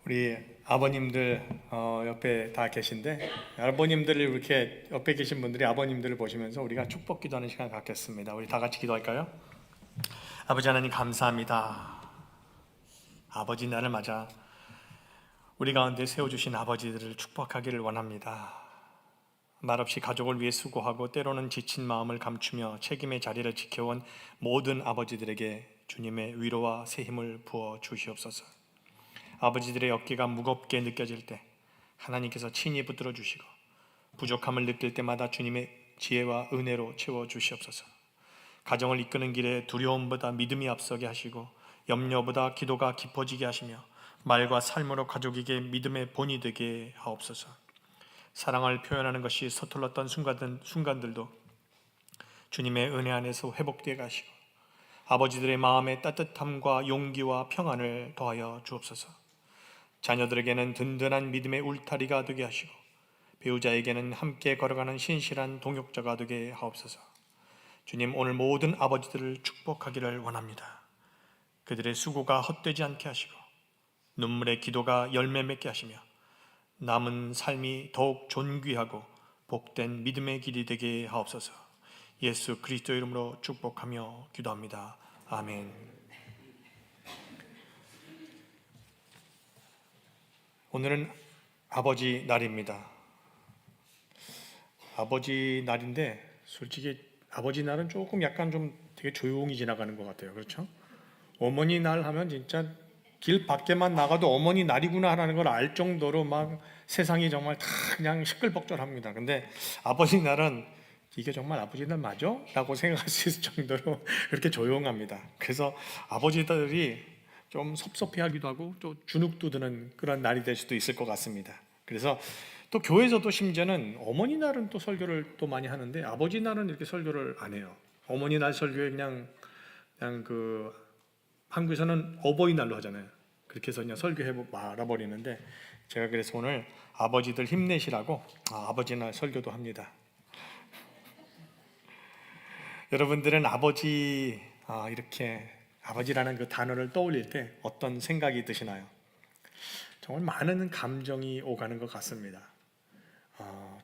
우리 아버님들 옆에 다 계신데, 아버님들을 이렇게 옆에 계신 분들이 아버님들을 보시면서 우리가 축복 기도하는 시간 갖겠습니다. 우리 다 같이 기도할까요? 아버지 하나님 감사합니다. 아버지 날을 맞아 우리 가운데 세워주신 아버지들을 축복하기를 원합니다. 말없이 가족을 위해 수고하고 때로는 지친 마음을 감추며 책임의 자리를 지켜온 모든 아버지들에게 주님의 위로와 새 힘을 부어 주시옵소서. 아버지들의 어깨가 무겁게 느껴질 때 하나님께서 친히 붙들어 주시고, 부족함을 느낄 때마다 주님의 지혜와 은혜로 채워 주시옵소서. 가정을 이끄는 길에 두려움보다 믿음이 앞서게 하시고, 염려보다 기도가 깊어지게 하시며, 말과 삶으로 가족에게 믿음의 본이 되게 하옵소서. 사랑을 표현하는 것이 서툴렀던 순간들도 주님의 은혜 안에서 회복되게 하시고, 아버지들의 마음에 따뜻함과 용기와 평안을 더하여 주옵소서. 자녀들에게는 든든한 믿음의 울타리가 되게 하시고, 배우자에게는 함께 걸어가는 신실한 동역자가 되게 하옵소서. 주님, 오늘 모든 아버지들을 축복하기를 원합니다. 그들의 수고가 헛되지 않게 하시고, 눈물의 기도가 열매 맺게 하시며, 남은 삶이 더욱 존귀하고 복된 믿음의 길이 되게 하옵소서. 예수 그리스도 이름으로 축복하며 기도합니다. 아멘. 오늘은 아버지 날입니다. 아버지 날인데 솔직히 아버지 날은 조금 약간 좀 되게 조용히 지나가는 것 같아요. 그렇죠? 어머니 날 하면 진짜 길 밖에만 나가도 어머니 날이구나 하는 걸 알 정도로 막 세상이 정말 다 그냥 시끌벅적합니다. 근데 아버지 날은 이게 정말 아버지 날 맞아? 라고 생각할 수 있을 정도로 그렇게 조용합니다. 그래서 아버지들이 좀 섭섭해하기도 하고 또 주눅도 드는 그런 날이 될 수도 있을 것 같습니다. 그래서 또 교회에서도 심지어는 어머니 날은 또 설교를 또 많이 하는데 아버지 날은 이렇게 설교를 안 해요. 어머니 날 설교에 그냥 그 한국에서는 어버이날로 하잖아요. 그렇게 해서 그냥 설교해 말아버리는데, 제가 그래서 오늘 아버지들 힘내시라고 아버지 날 설교도 합니다. 여러분들은 아버지 이렇게 아버지라는 그 단어를 떠올릴 때 어떤 생각이 드시나요? 정말 많은 감정이 오가는 것 같습니다.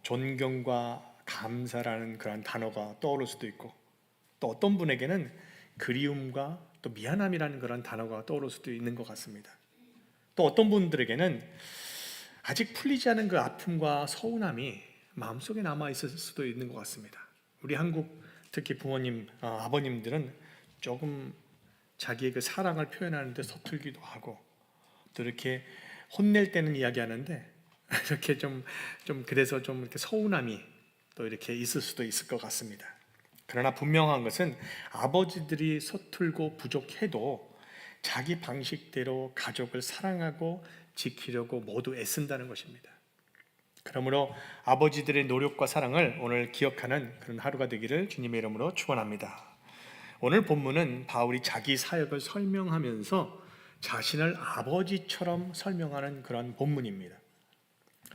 존경과 감사라는 그런 단어가 떠오를 수도 있고, 또 어떤 분에게는 그리움과 또 미안함이라는 그런 단어가 떠오를 수도 있는 것 같습니다. 또 어떤 분들에게는 아직 풀리지 않은 그 아픔과 서운함이 마음속에 남아 있을 수도 있는 것 같습니다. 우리 한국 특히 부모님, 아버님들은 조금 자기의 그 사랑을 표현하는데 서툴기도 하고, 또 이렇게 혼낼 때는 이야기하는데 이렇게 그래서 좀 이렇게 서운함이 또 이렇게 있을 수도 있을 것 같습니다. 그러나 분명한 것은 아버지들이 서툴고 부족해도 자기 방식대로 가족을 사랑하고 지키려고 모두 애쓴다는 것입니다. 그러므로 아버지들의 노력과 사랑을 오늘 기억하는 그런 하루가 되기를 주님의 이름으로 축원합니다. 오늘 본문은 바울이 자기 사역을 설명하면서 자신을 아버지처럼 설명하는 그런 본문입니다.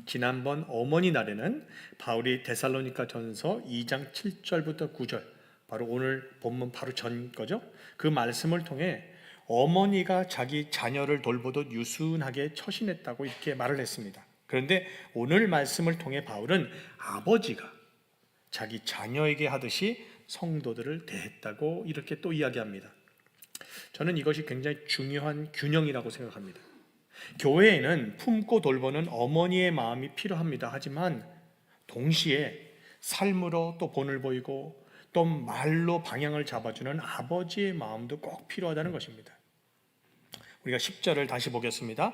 지난번 어머니 날에는 바울이 데살로니가 전서 2장 7절부터 9절, 바로 오늘 본문 바로 전 거죠. 그 말씀을 통해 어머니가 자기 자녀를 돌보듯 유순하게 처신했다고 이렇게 말을 했습니다. 그런데 오늘 말씀을 통해 바울은 아버지가 자기 자녀에게 하듯이 성도들을 대했다고 이렇게 또 이야기합니다. 저는 이것이 굉장히 중요한 균형이라고 생각합니다. 교회에는 품고 돌보는 어머니의 마음이 필요합니다. 하지만 동시에 삶으로 또 본을 보이고 또 말로 방향을 잡아주는 아버지의 마음도 꼭 필요하다는 것입니다. 우리가 10절을 다시 보겠습니다.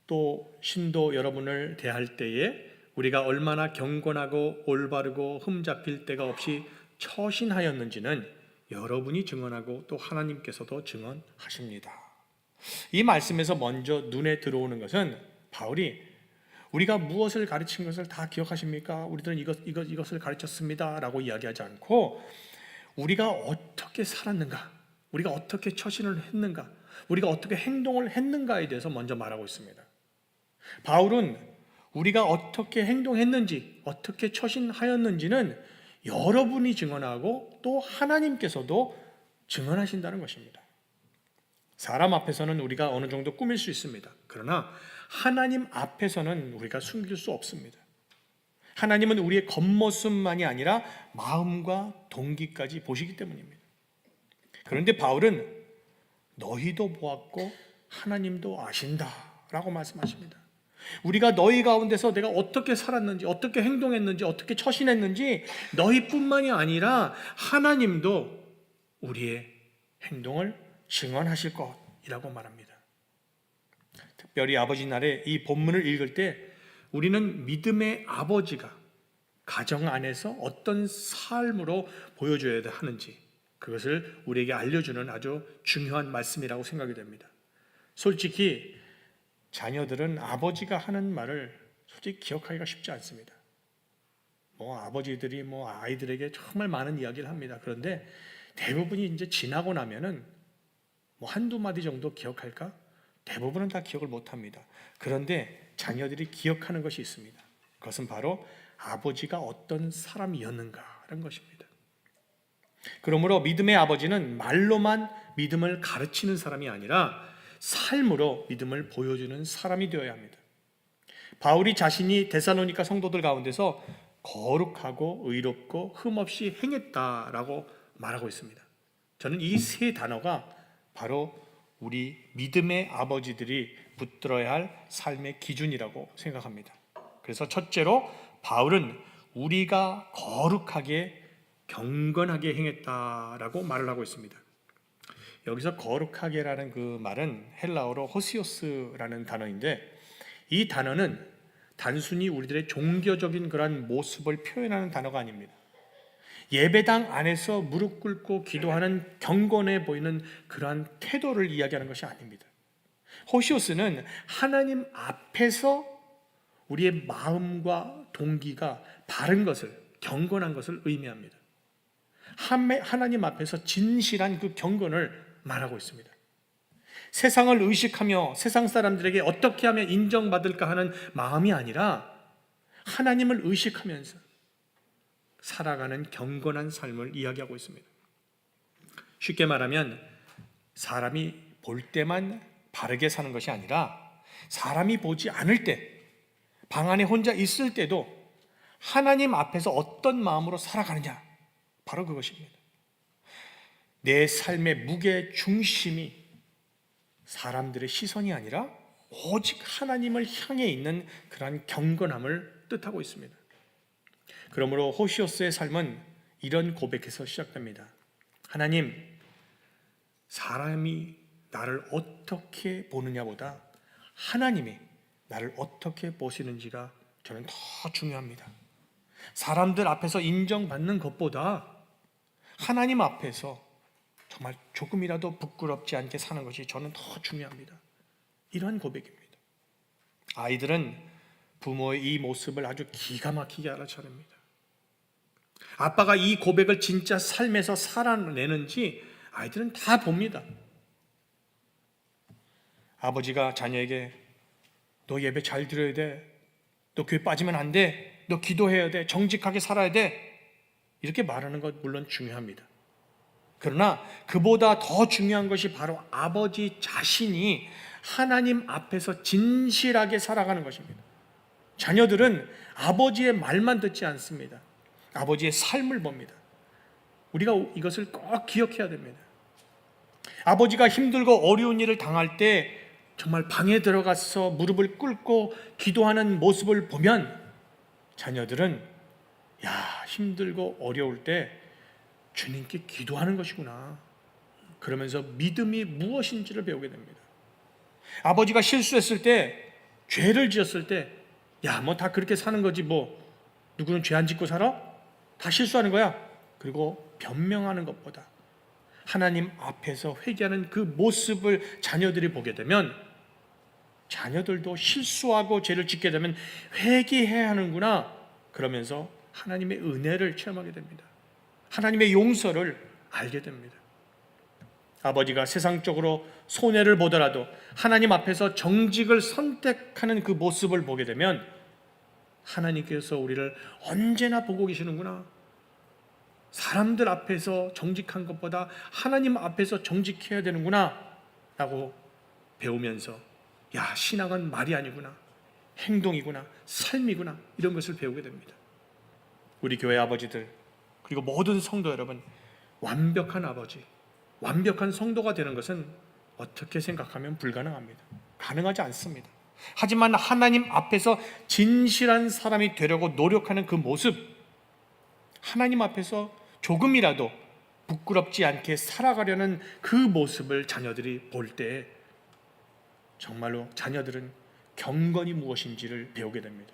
또 신도 여러분을 대할 때에 우리가 얼마나 경건하고 올바르고 흠잡힐 데가 없이 처신하였는지는 여러분이 증언하고 또 하나님께서도 증언하십니다. 이 말씀에서 먼저 눈에 들어오는 것은 바울이 우리가 무엇을 가르친 것을 다 기억하십니까? 우리들은 이것을 가르쳤습니다 라고 이야기하지 않고 우리가 어떻게 살았는가, 우리가 어떻게 처신을 했는가, 우리가 어떻게 행동을 했는가에 대해서 먼저 말하고 있습니다. 바울은 우리가 어떻게 행동했는지, 어떻게 처신하였는지는 여러분이 증언하고 또 하나님께서도 증언하신다는 것입니다. 사람 앞에서는 우리가 어느 정도 꾸밀 수 있습니다. 그러나 하나님 앞에서는 우리가 숨길 수 없습니다. 하나님은 우리의 겉모습만이 아니라 마음과 동기까지 보시기 때문입니다. 그런데 바울은 너희도 보았고 하나님도 아신다라고 말씀하십니다. 우리가 너희 가운데서 내가 어떻게 살았는지, 어떻게 행동했는지, 어떻게 처신했는지 너희뿐만이 아니라 하나님도 우리의 행동을 증언하실 것이라고 말합니다. 특별히 아버지 날에 이 본문을 읽을 때 우리는 믿음의 아버지가 가정 안에서 어떤 삶으로 보여줘야 하는지 그것을 우리에게 알려주는 아주 중요한 말씀이라고 생각이 됩니다. 솔직히 자녀들은 아버지가 하는 말을 솔직히 기억하기가 쉽지 않습니다. 아버지들이 아이들에게 정말 많은 이야기를 합니다. 그런데 대부분이 이제 지나고 나면은 한두 마디 정도 기억할까? 대부분은 다 기억을 못 합니다. 그런데 자녀들이 기억하는 것이 있습니다. 그것은 바로 아버지가 어떤 사람이었는가라는 것입니다. 그러므로 믿음의 아버지는 말로만 믿음을 가르치는 사람이 아니라 삶으로 믿음을 보여주는 사람이 되어야 합니다. 바울이 자신이 데살로니가 성도들 가운데서 거룩하고 의롭고 흠없이 행했다라고 말하고 있습니다. 저는 이 세 단어가 바로 우리 믿음의 아버지들이 붙들어야 할 삶의 기준이라고 생각합니다. 그래서 첫째로 바울은 우리가 거룩하게 경건하게 행했다라고 말을 하고 있습니다. 여기서 거룩하게라는 그 말은 헬라어로 호시오스라는 단어인데 이 단어는 단순히 우리들의 종교적인 그런 모습을 표현하는 단어가 아닙니다. 예배당 안에서 무릎 꿇고 기도하는 경건해 보이는 그러한 태도를 이야기하는 것이 아닙니다. 호시오스는 하나님 앞에서 우리의 마음과 동기가 바른 것을, 경건한 것을 의미합니다. 하나님 앞에서 진실한 그 경건을 말하고 있습니다. 세상을 의식하며 세상 사람들에게 어떻게 하면 인정받을까 하는 마음이 아니라 하나님을 의식하면서 살아가는 경건한 삶을 이야기하고 있습니다. 쉽게 말하면 사람이 볼 때만 바르게 사는 것이 아니라 사람이 보지 않을 때, 방 안에 혼자 있을 때도 하나님 앞에서 어떤 마음으로 살아가느냐, 바로 그것입니다. 내 삶의 무게 중심이 사람들의 시선이 아니라 오직 하나님을 향해 있는 그러한 경건함을 뜻하고 있습니다. 그러므로 호시오스의 삶은 이런 고백에서 시작됩니다. 하나님, 사람이 나를 어떻게 보느냐보다 하나님이 나를 어떻게 보시는지가 저는 더 중요합니다. 사람들 앞에서 인정받는 것보다 하나님 앞에서 정말 조금이라도 부끄럽지 않게 사는 것이 저는 더 중요합니다. 이러한 고백입니다. 아이들은 부모의 이 모습을 아주 기가 막히게 알아차립니다. 아빠가 이 고백을 진짜 삶에서 살아내는지 아이들은 다 봅니다. 아버지가 자녀에게 너 예배 잘 드려야 돼, 너 교회 빠지면 안 돼, 너 기도해야 돼, 정직하게 살아야 돼, 이렇게 말하는 것 물론 중요합니다. 그러나 그보다 더 중요한 것이 바로 아버지 자신이 하나님 앞에서 진실하게 살아가는 것입니다. 자녀들은 아버지의 말만 듣지 않습니다. 아버지의 삶을 봅니다. 우리가 이것을 꼭 기억해야 됩니다. 아버지가 힘들고 어려운 일을 당할 때 정말 방에 들어가서 무릎을 꿇고 기도하는 모습을 보면 자녀들은 힘들고 어려울 때 주님께 기도하는 것이구나, 그러면서 믿음이 무엇인지를 배우게 됩니다. 아버지가 실수했을 때, 죄를 지었을 때 다 그렇게 사는 거지, 누구는 죄 안 짓고 살아? 다 실수하는 거야. 그리고 변명하는 것보다 하나님 앞에서 회개하는 그 모습을 자녀들이 보게 되면 자녀들도 실수하고 죄를 짓게 되면 회개해야 하는구나, 그러면서 하나님의 은혜를 체험하게 됩니다. 하나님의 용서를 알게 됩니다. 아버지가 세상적으로 손해를 보더라도 하나님 앞에서 정직을 선택하는 그 모습을 보게 되면 하나님께서 우리를 언제나 보고 계시는구나, 사람들 앞에서 정직한 것보다 하나님 앞에서 정직해야 되는구나 라고 배우면서 야, 신앙은 말이 아니구나, 행동이구나, 삶이구나, 이런 것을 배우게 됩니다. 우리 교회 아버지들, 그리고 모든 성도 여러분, 완벽한 아버지, 완벽한 성도가 되는 것은 어떻게 생각하면 불가능합니다. 가능하지 않습니다. 하지만 하나님 앞에서 진실한 사람이 되려고 노력하는 그 모습, 하나님 앞에서 조금이라도 부끄럽지 않게 살아가려는 그 모습을 자녀들이 볼 때 정말로 자녀들은 경건이 무엇인지를 배우게 됩니다.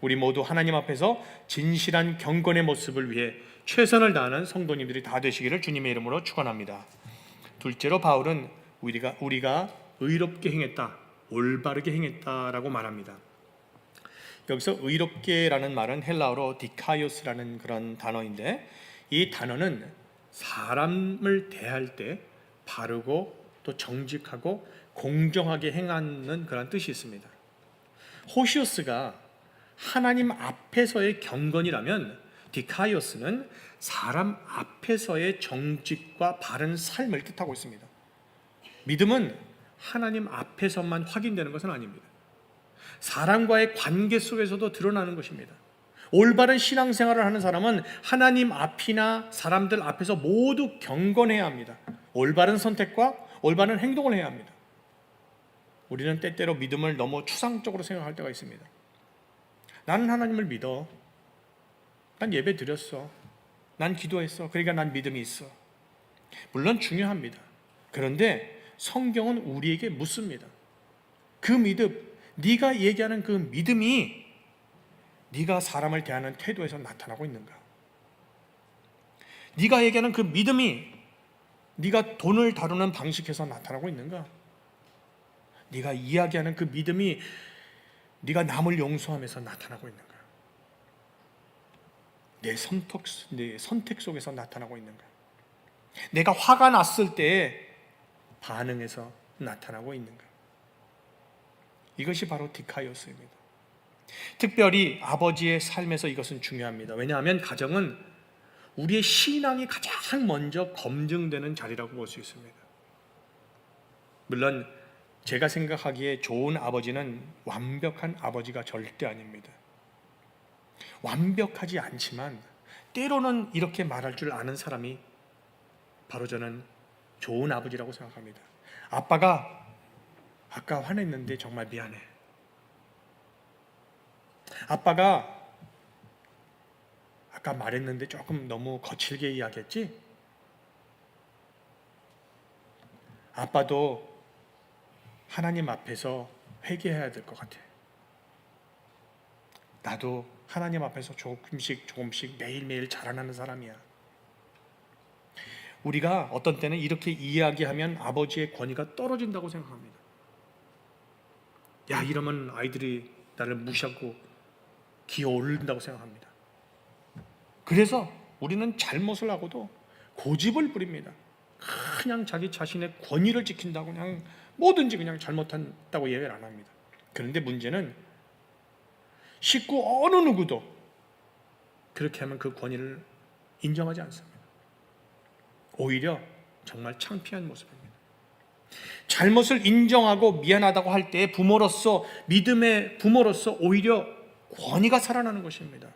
우리 모두 하나님 앞에서 진실한 경건의 모습을 위해 최선을 다하는 성도님들이 다 되시기를 주님의 이름으로 축원합니다. 둘째로 바울은 우리가 의롭게 행했다, 올바르게 행했다라고 말합니다. 여기서 의롭게라는 말은 헬라어로 디카이오스라는 그런 단어인데, 이 단어는 사람을 대할 때 바르고 또 정직하고 공정하게 행하는 그런 뜻이 있습니다. 호시오스가 하나님 앞에서의 경건이라면 디카이오스는 사람 앞에서의 정직과 바른 삶을 뜻하고 있습니다. 믿음은 하나님 앞에서만 확인되는 것은 아닙니다. 사람과의 관계 속에서도 드러나는 것입니다. 올바른 신앙생활을 하는 사람은 하나님 앞이나 사람들 앞에서 모두 경건해야 합니다. 올바른 선택과 올바른 행동을 해야 합니다. 우리는 때때로 믿음을 너무 추상적으로 생각할 때가 있습니다. 나는 하나님을 믿어. 난 예배 드렸어. 난 기도했어. 그러니까 난 믿음이 있어. 물론 중요합니다. 그런데 성경은 우리에게 묻습니다. 그 믿음, 네가 얘기하는 그 믿음이 네가 사람을 대하는 태도에서 나타나고 있는가? 네가 얘기하는 그 믿음이 네가 돈을 다루는 방식에서 나타나고 있는가? 네가 이야기하는 그 믿음이 네가 남을 용서하면서 나타나고 있는가? 내 선택 속에서 나타나고 있는가? 내가 화가 났을 때 반응에서 나타나고 있는가? 이것이 바로 디카이오스입니다. 특별히 아버지의 삶에서 이것은 중요합니다. 왜냐하면 가정은 우리의 신앙이 가장 먼저 검증되는 자리라고 볼 수 있습니다. 물론 제가 생각하기에 좋은 아버지는 완벽한 아버지가 절대 아닙니다. 완벽하지 않지만 때로는 이렇게 말할 줄 아는 사람이 바로 저는 좋은 아버지라고 생각합니다. 아빠가 아까 화냈는데 정말 미안해. 아빠가 아까 말했는데 조금 너무 거칠게 이야기했지? 아빠도 하나님 앞에서 회개해야 될 것 같아. 나도 하나님 앞에서 조금씩 매일매일 자라나는 사람이야. 우리가 어떤 때는 이렇게 이야기하면 아버지의 권위가 떨어진다고 생각합니다. 야, 이러면 아이들이 나를 무시하고 기어 오른다고 생각합니다. 그래서 우리는 잘못을 하고도 고집을 부립니다. 그냥 자기 자신의 권위를 지킨다고 그냥 뭐든지 그냥 잘못한다고 얘기를 안 합니다. 그런데 문제는 식구 어느 누구도 그렇게 하면 그 권위를 인정하지 않습니다. 오히려 정말 창피한 모습입니다. 잘못을 인정하고 미안하다고 할 때 부모로서, 믿음의 부모로서 오히려 권위가 살아나는 것입니다.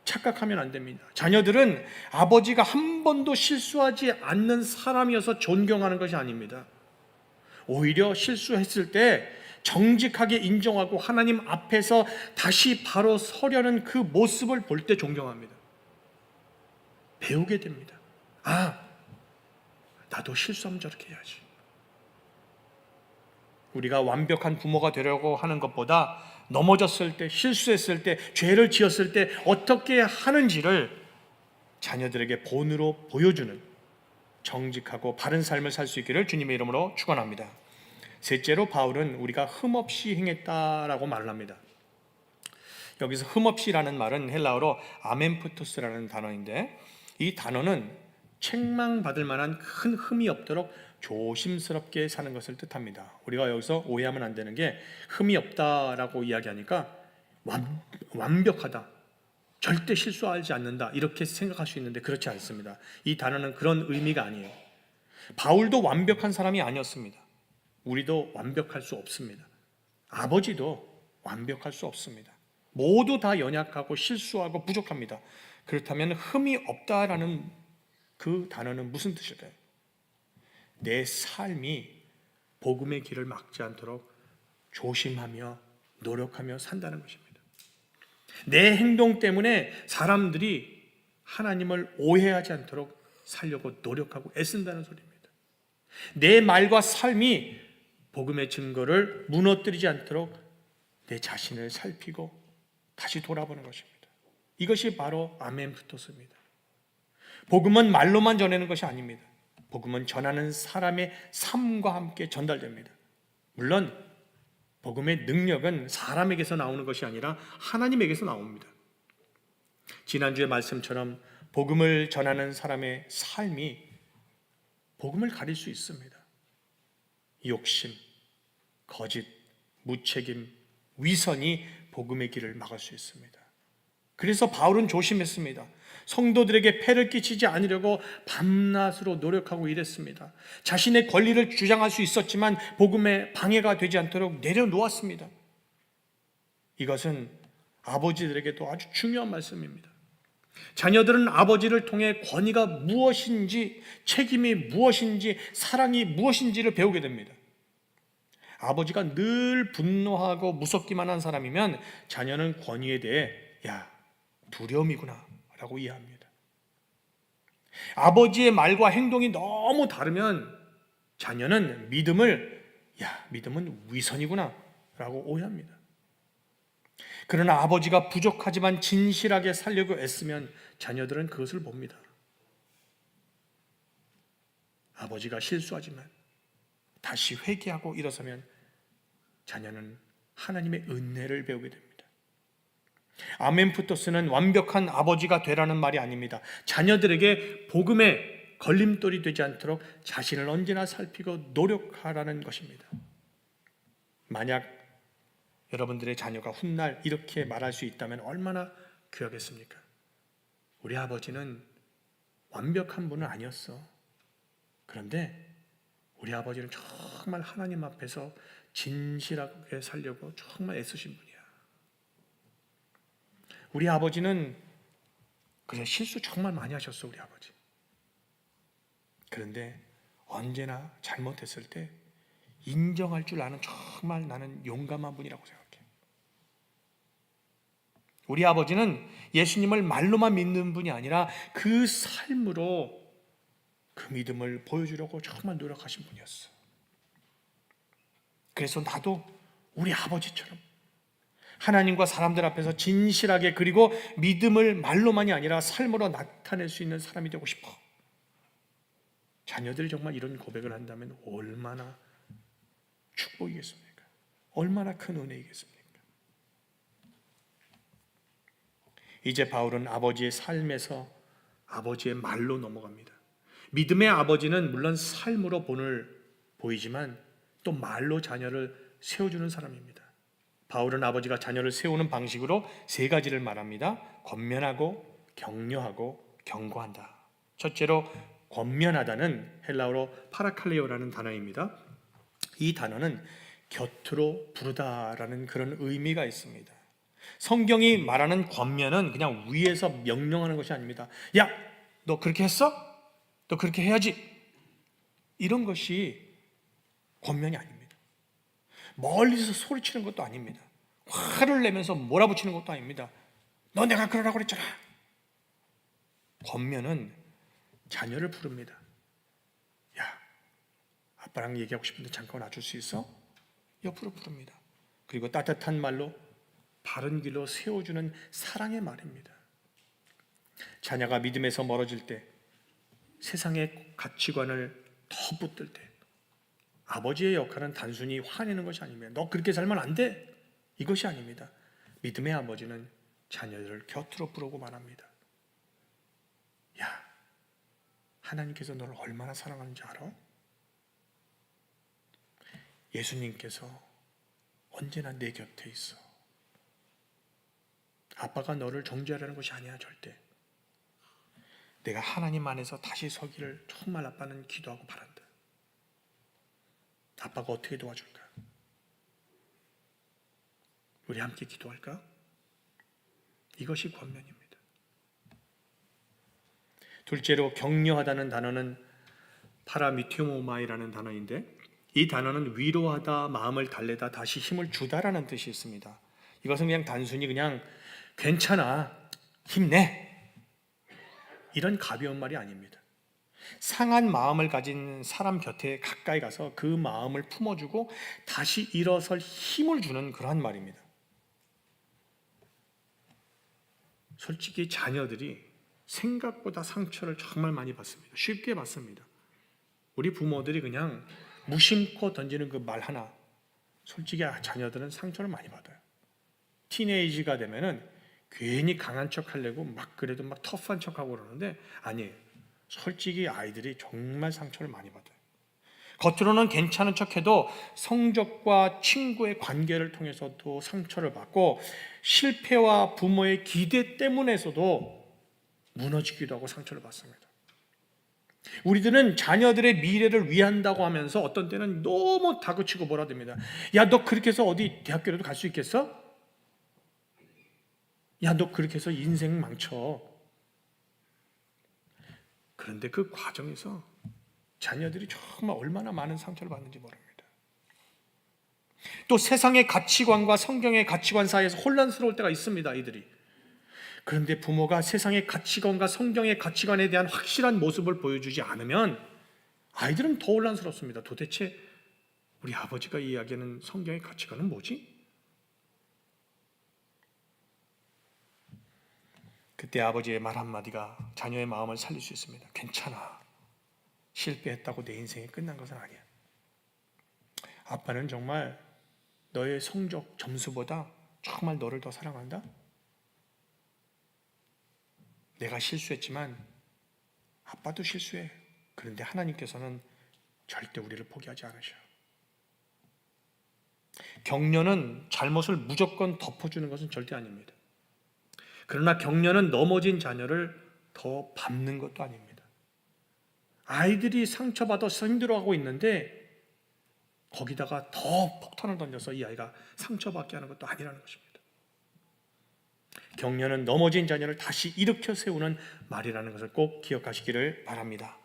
착각하면 안 됩니다. 자녀들은 아버지가 한 번도 실수하지 않는 사람이어서 존경하는 것이 아닙니다. 오히려 실수했을 때 정직하게 인정하고 하나님 앞에서 다시 바로 서려는 그 모습을 볼 때 존경합니다. 배우게 됩니다. 아, 나도 실수하면 저렇게 해야지. 우리가 완벽한 부모가 되려고 하는 것보다 넘어졌을 때, 실수했을 때, 죄를 지었을 때 어떻게 하는지를 자녀들에게 본으로 보여주는 정직하고 바른 삶을 살 수 있기를 주님의 이름으로 축원합니다. 셋째로 바울은 우리가 흠없이 행했다라고 말을 합니다. 여기서 흠없이라는 말은 헬라어로 아멘푸토스라는 단어인데, 이 단어는 책망받을 만한 큰 흠이 없도록 조심스럽게 사는 것을 뜻합니다. 우리가 여기서 오해하면 안 되는 게, 흠이 없다라고 이야기하니까 완벽하다, 절대 실수하지 않는다 이렇게 생각할 수 있는데 그렇지 않습니다. 이 단어는 그런 의미가 아니에요. 바울도 완벽한 사람이 아니었습니다. 우리도 완벽할 수 없습니다. 아버지도 완벽할 수 없습니다. 모두 다 연약하고 실수하고 부족합니다. 그렇다면 흠이 없다라는 그 단어는 무슨 뜻일까요? 내 삶이 복음의 길을 막지 않도록 조심하며 노력하며 산다는 것입니다. 내 행동 때문에 사람들이 하나님을 오해하지 않도록 살려고 노력하고 애쓴다는 소리입니다. 내 말과 삶이 복음의 증거를 무너뜨리지 않도록 내 자신을 살피고 다시 돌아보는 것입니다. 이것이 바로 아멘푸토스입니다. 복음은 말로만 전하는 것이 아닙니다. 복음은 전하는 사람의 삶과 함께 전달됩니다. 물론 복음의 능력은 사람에게서 나오는 것이 아니라 하나님에게서 나옵니다. 지난주의 말씀처럼 복음을 전하는 사람의 삶이 복음을 가릴 수 있습니다. 욕심, 거짓, 무책임, 위선이 복음의 길을 막을 수 있습니다. 그래서 바울은 조심했습니다. 성도들에게 폐를 끼치지 않으려고 밤낮으로 노력하고 일했습니다. 자신의 권리를 주장할 수 있었지만 복음에 방해가 되지 않도록 내려놓았습니다. 이것은 아버지들에게도 아주 중요한 말씀입니다. 자녀들은 아버지를 통해 권위가 무엇인지, 책임이 무엇인지, 사랑이 무엇인지를 배우게 됩니다. 아버지가 늘 분노하고 무섭기만 한 사람이면 자녀는 권위에 대해 두려움이구나 라고 이해합니다. 아버지의 말과 행동이 너무 다르면 자녀는 믿음은 위선이구나 라고 오해합니다. 그러나 아버지가 부족하지만 진실하게 살려고 애쓰면 자녀들은 그것을 봅니다. 아버지가 실수하지만 다시 회개하고 일어서면 자녀는 하나님의 은혜를 배우게 됩니다. 아멘푸토스는 완벽한 아버지가 되라는 말이 아닙니다. 자녀들에게 복음의 걸림돌이 되지 않도록 자신을 언제나 살피고 노력하라는 것입니다. 만약 여러분들의 자녀가 훗날 이렇게 말할 수 있다면 얼마나 귀하겠습니까? 우리 아버지는 완벽한 분은 아니었어. 그런데 우리 아버지는 정말 하나님 앞에서 진실하게 살려고 정말 애쓰신 분이야. 우리 아버지는 그래 실수 정말 많이 하셨어 우리 아버지. 그런데 언제나 잘못했을 때 인정할 줄 아는 정말 나는 용감한 분이라고 생각해. 우리 아버지는 예수님을 말로만 믿는 분이 아니라 그 삶으로 그 믿음을 보여주려고 정말 노력하신 분이었어. 그래서 나도 우리 아버지처럼 하나님과 사람들 앞에서 진실하게 그리고 믿음을 말로만이 아니라 삶으로 나타낼 수 있는 사람이 되고 싶어. 자녀들이 정말 이런 고백을 한다면 얼마나 축복이겠습니까? 얼마나 큰 은혜이겠습니까? 이제 바울은 아버지의 삶에서 아버지의 말로 넘어갑니다. 믿음의 아버지는 물론 삶으로 본을 보이지만 또 말로 자녀를 세워주는 사람입니다. 바울은 아버지가 자녀를 세우는 방식으로 세 가지를 말합니다. 권면하고 격려하고 경고한다. 첫째로 권면하다는 헬라어로 파라칼레오라는 단어입니다. 이 단어는 곁으로 부르다라는 그런 의미가 있습니다. 성경이 말하는 권면은 그냥 위에서 명령하는 것이 아닙니다. 야, 너 그렇게 했어? 너 그렇게 해야지. 이런 것이 권면이 아닙니다. 멀리서 소리치는 것도 아닙니다. 화를 내면서 몰아붙이는 것도 아닙니다. 너 내가 그러라고 그랬잖아. 권면은 자녀를 부릅니다. 야, 아빠랑 얘기하고 싶은데 잠깐 와줄 수 있어? 옆으로 부릅니다. 그리고 따뜻한 말로 바른 길로 세워주는 사랑의 말입니다. 자녀가 믿음에서 멀어질 때, 세상의 가치관을 더 붙들 때 아버지의 역할은 단순히 화내는 것이 아닙니다. 너 그렇게 살면 안 돼. 이것이 아닙니다. 믿음의 아버지는 자녀들을 곁으로 부르고 말합니다. 야, 하나님께서 너를 얼마나 사랑하는지 알아? 예수님께서 언제나 내 곁에 있어. 아빠가 너를 정죄하라는 것이 아니야, 절대. 내가 하나님 안에서 다시 서기를 정말 아빠는 기도하고 바란다. 아빠가 어떻게 도와줄까? 우리 함께 기도할까? 이것이 권면입니다. 둘째로 격려하다는 단어는 파라미티모마이라는 단어인데, 이 단어는 위로하다, 마음을 달래다, 다시 힘을 주다라는 뜻이 있습니다. 이것은 그냥 단순히 그냥 괜찮아, 힘내, 이런 가벼운 말이 아닙니다. 상한 마음을 가진 사람 곁에 가까이 가서 그 마음을 품어주고 다시 일어설 힘을 주는 그러한 말입니다. 솔직히 자녀들이 생각보다 상처를 정말 많이 받습니다. 쉽게 받습니다. 우리 부모들이 그냥 무심코 던지는 그 말 하나, 솔직히 자녀들은 상처를 많이 받아요. 티네이지가 되면은 괜히 강한 척 하려고 막 그래도 막 터프한 척하고 그러는데 아니에요. 솔직히 아이들이 정말 상처를 많이 받아요. 겉으로는 괜찮은 척해도 성적과 친구의 관계를 통해서도 상처를 받고, 실패와 부모의 기대 때문에서도 무너지기도 하고 상처를 받습니다. 우리들은 자녀들의 미래를 위한다고 하면서 어떤 때는 너무 다그치고 몰아댑니다. 야, 너 그렇게 해서 어디 대학교라도 갈 수 있겠어? 야, 너 그렇게 해서 인생 망쳐. 그런데 그 과정에서 자녀들이 정말 얼마나 많은 상처를 받는지 모릅니다. 또 세상의 가치관과 성경의 가치관 사이에서 혼란스러울 때가 있습니다, 아이들이. 그런데 부모가 세상의 가치관과 성경의 가치관에 대한 확실한 모습을 보여주지 않으면 아이들은 더 혼란스럽습니다. 도대체 우리 아버지가 이야기하는 성경의 가치관은 뭐지? 그때 아버지의 말 한마디가 자녀의 마음을 살릴 수 있습니다. 괜찮아. 실패했다고 내 인생이 끝난 것은 아니야. 아빠는 정말 너의 성적 점수보다 정말 너를 더 사랑한다? 내가 실수했지만 아빠도 실수해. 그런데 하나님께서는 절대 우리를 포기하지 않으셔. 격려는 잘못을 무조건 덮어주는 것은 절대 아닙니다. 그러나 격려는 넘어진 자녀를 더 밟는 것도 아닙니다. 아이들이 상처받아서 힘들어하고 있는데 거기다가 더 폭탄을 던져서 이 아이가 상처받게 하는 것도 아니라는 것입니다. 격려는 넘어진 자녀를 다시 일으켜 세우는 말이라는 것을 꼭 기억하시기를 바랍니다.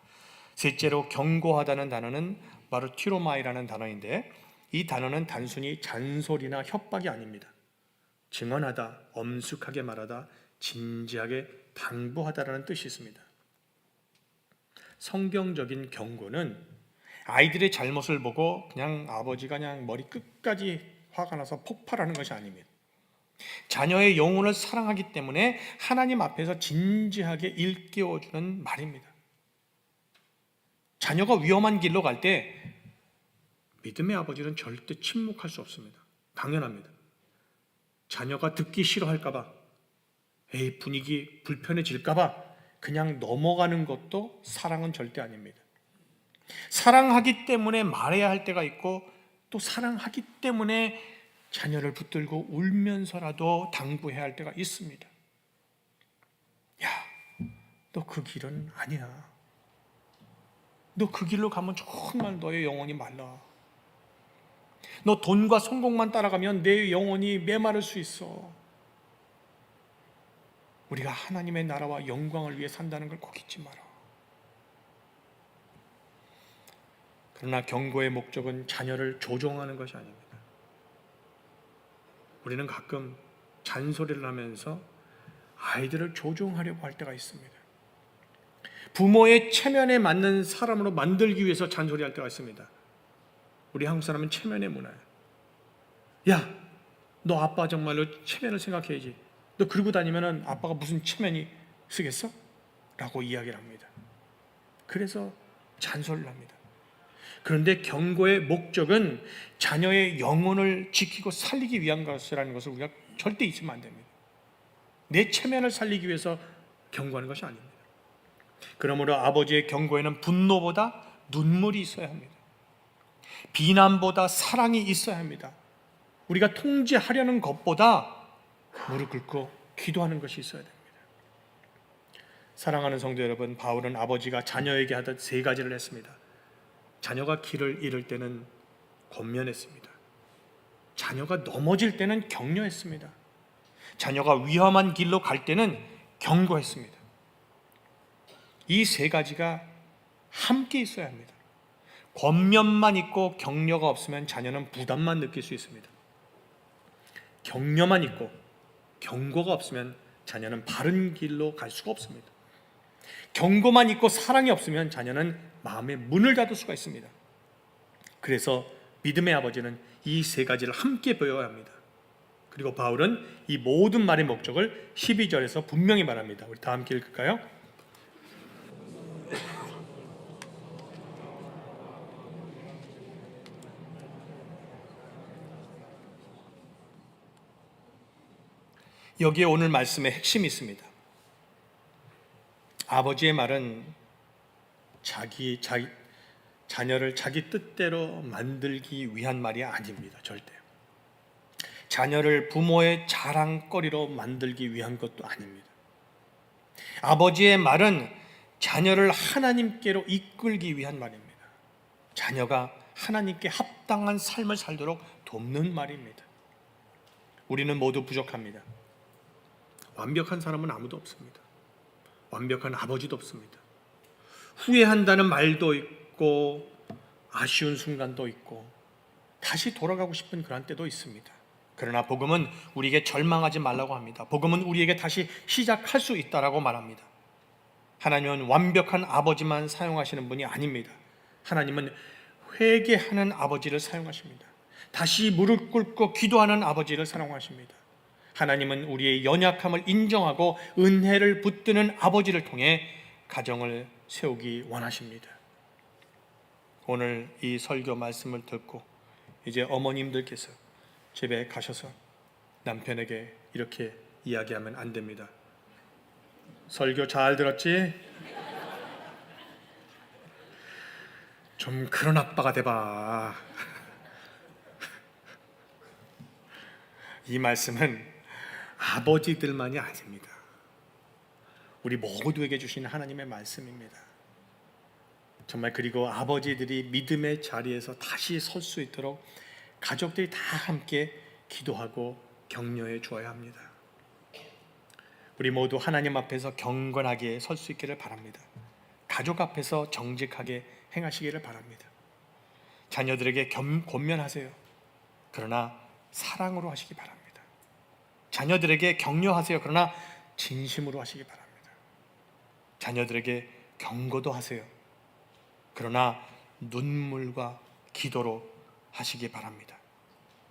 셋째로 경고하다는 단어는 마르티로마이라는 단어인데, 이 단어는 단순히 잔소리나 협박이 아닙니다. 증언하다, 엄숙하게 말하다, 진지하게 당부하다라는 뜻이 있습니다. 성경적인 경고는 아이들의 잘못을 보고 그냥 아버지가 그냥 머리 끝까지 화가 나서 폭발하는 것이 아닙니다. 자녀의 영혼을 사랑하기 때문에 하나님 앞에서 진지하게 일깨워주는 말입니다. 자녀가 위험한 길로 갈 때 믿음의 아버지는 절대 침묵할 수 없습니다. 당연합니다. 자녀가 듣기 싫어할까봐, 분위기 불편해질까봐 그냥 넘어가는 것도 사랑은 절대 아닙니다. 사랑하기 때문에 말해야 할 때가 있고, 또 사랑하기 때문에 자녀를 붙들고 울면서라도 당부해야 할 때가 있습니다. 야, 너 그 길은 아니야. 너 그 길로 가면 정말 너의 영혼이 말라. 너 돈과 성공만 따라가면 내 영혼이 메마를 수 있어. 우리가 하나님의 나라와 영광을 위해 산다는 걸 꼭 잊지 마라. 그러나 경고의 목적은 자녀를 조종하는 것이 아닙니다. 우리는 가끔 잔소리를 하면서 아이들을 조종하려고 할 때가 있습니다. 부모의 체면에 맞는 사람으로 만들기 위해서 잔소리할 때가 있습니다. 우리 한국 사람은 체면의 문화예요. 야, 너 아빠 정말로 체면을 생각해야지. 너 그러고 다니면 아빠가 무슨 체면이 쓰겠어? 라고 이야기를 합니다. 그래서 잔소리를 합니다. 그런데 경고의 목적은 자녀의 영혼을 지키고 살리기 위한 것이라는 것을 우리가 절대 잊으면 안 됩니다. 내 체면을 살리기 위해서 경고하는 것이 아닙니다. 그러므로 아버지의 경고에는 분노보다 눈물이 있어야 합니다. 비난보다 사랑이 있어야 합니다. 우리가 통제하려는 것보다 무릎 꿇고 기도하는 것이 있어야 됩니다. 사랑하는 성도 여러분, 바울은 아버지가 자녀에게 하던 세 가지를 했습니다. 자녀가 길을 잃을 때는 권면했습니다. 자녀가 넘어질 때는 격려했습니다. 자녀가 위험한 길로 갈 때는 경고했습니다. 이 세 가지가 함께 있어야 합니다. 권면만 있고 격려가 없으면 자녀는 부담만 느낄 수 있습니다. 격려만 있고 경고가 없으면 자녀는 바른 길로 갈 수가 없습니다. 경고만 있고 사랑이 없으면 자녀는 마음의 문을 닫을 수가 있습니다. 그래서 믿음의 아버지는 이 세 가지를 함께 배워야 합니다. 그리고 바울은 이 모든 말의 목적을 12절에서 분명히 말합니다. 우리 다 함께 읽을까요? 여기에 오늘 말씀의 핵심이 있습니다. 아버지의 말은 자녀를 자기 뜻대로 만들기 위한 말이 아닙니다. 절대. 자녀를 부모의 자랑거리로 만들기 위한 것도 아닙니다. 아버지의 말은 자녀를 하나님께로 이끌기 위한 말입니다. 자녀가 하나님께 합당한 삶을 살도록 돕는 말입니다. 우리는 모두 부족합니다. 완벽한 사람은 아무도 없습니다. 완벽한 아버지도 없습니다. 후회한다는 말도 있고 아쉬운 순간도 있고 다시 돌아가고 싶은 그런 때도 있습니다. 그러나 복음은 우리에게 절망하지 말라고 합니다. 복음은 우리에게 다시 시작할 수 있다라고 말합니다. 하나님은 완벽한 아버지만 사용하시는 분이 아닙니다. 하나님은 회개하는 아버지를 사용하십니다. 다시 무릎 꿇고 기도하는 아버지를 사용하십니다. 하나님은 우리의 연약함을 인정하고 은혜를 붙드는 아버지를 통해 가정을 세우기 원하십니다. 오늘 이 설교 말씀을 듣고 이제 어머님들께서 집에 가셔서 남편에게 이렇게 이야기하면 안 됩니다. 설교 잘 들었지? 좀 그런 아빠가 돼봐. 이 말씀은 아버지들만이 아닙니다. 우리 모두에게 주신 하나님의 말씀입니다. 정말 그리고 아버지들이 믿음의 자리에서 다시 설 수 있도록 가족들이 다 함께 기도하고 격려해 주어야 합니다. 우리 모두 하나님 앞에서 경건하게 설 수 있기를 바랍니다. 가족 앞에서 정직하게 행하시기를 바랍니다. 자녀들에게 권면하세요. 그러나 사랑으로 하시기 바랍니다. 자녀들에게 격려하세요. 그러나 진심으로 하시기 바랍니다. 자녀들에게 경고도 하세요. 그러나 눈물과 기도로 하시기 바랍니다.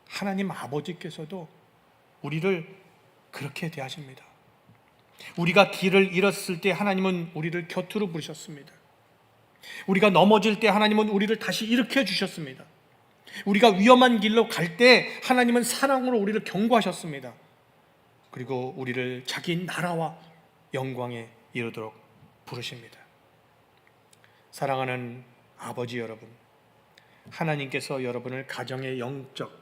하나님 아버지께서도 우리를 그렇게 대하십니다. 우리가 길을 잃었을 때 하나님은 우리를 곁으로 부르셨습니다. 우리가 넘어질 때 하나님은 우리를 다시 일으켜 주셨습니다. 우리가 위험한 길로 갈 때 하나님은 사랑으로 우리를 경고하셨습니다. 그리고 우리를 자기 나라와 영광에 이르도록 부르십니다. 사랑하는 아버지 여러분, 하나님께서 여러분을 가정의 영적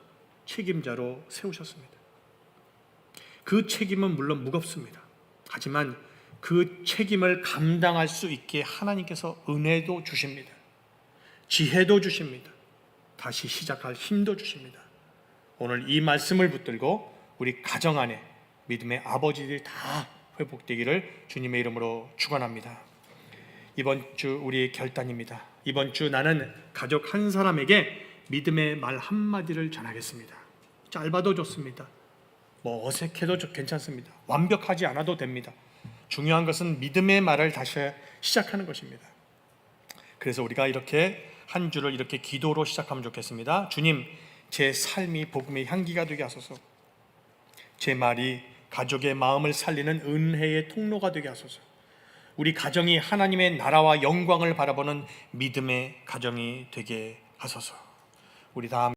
책임자로 세우셨습니다. 그 책임은 물론 무겁습니다. 하지만 그 책임을 감당할 수 있게 하나님께서 은혜도 주십니다. 지혜도 주십니다. 다시 시작할 힘도 주십니다. 오늘 이 말씀을 붙들고 우리 가정 안에 믿음의 아버지들이 다 회복되기를 주님의 이름으로 축원합니다. 이번 주 우리의 결단입니다. 이번 주 나는 가족 한 사람에게 믿음의 말 한마디를 전하겠습니다. 짧아도 좋습니다. 어색해도 괜찮습니다. 완벽하지 않아도 됩니다. 중요한 것은 믿음의 말을 다시 시작하는 것입니다. 그래서 우리가 이렇게 한 주를 이렇게 기도로 시작하면 좋겠습니다. 주님, 제 삶이 복음의 향기가 되게 하소서. 제 말이 가족의 마음을 살리는 은혜의 통로가 되게 하소서. 우리 가정이 하나님의 나라와 영광을 바라보는 믿음의 가정이 되게 하소서. 우리 다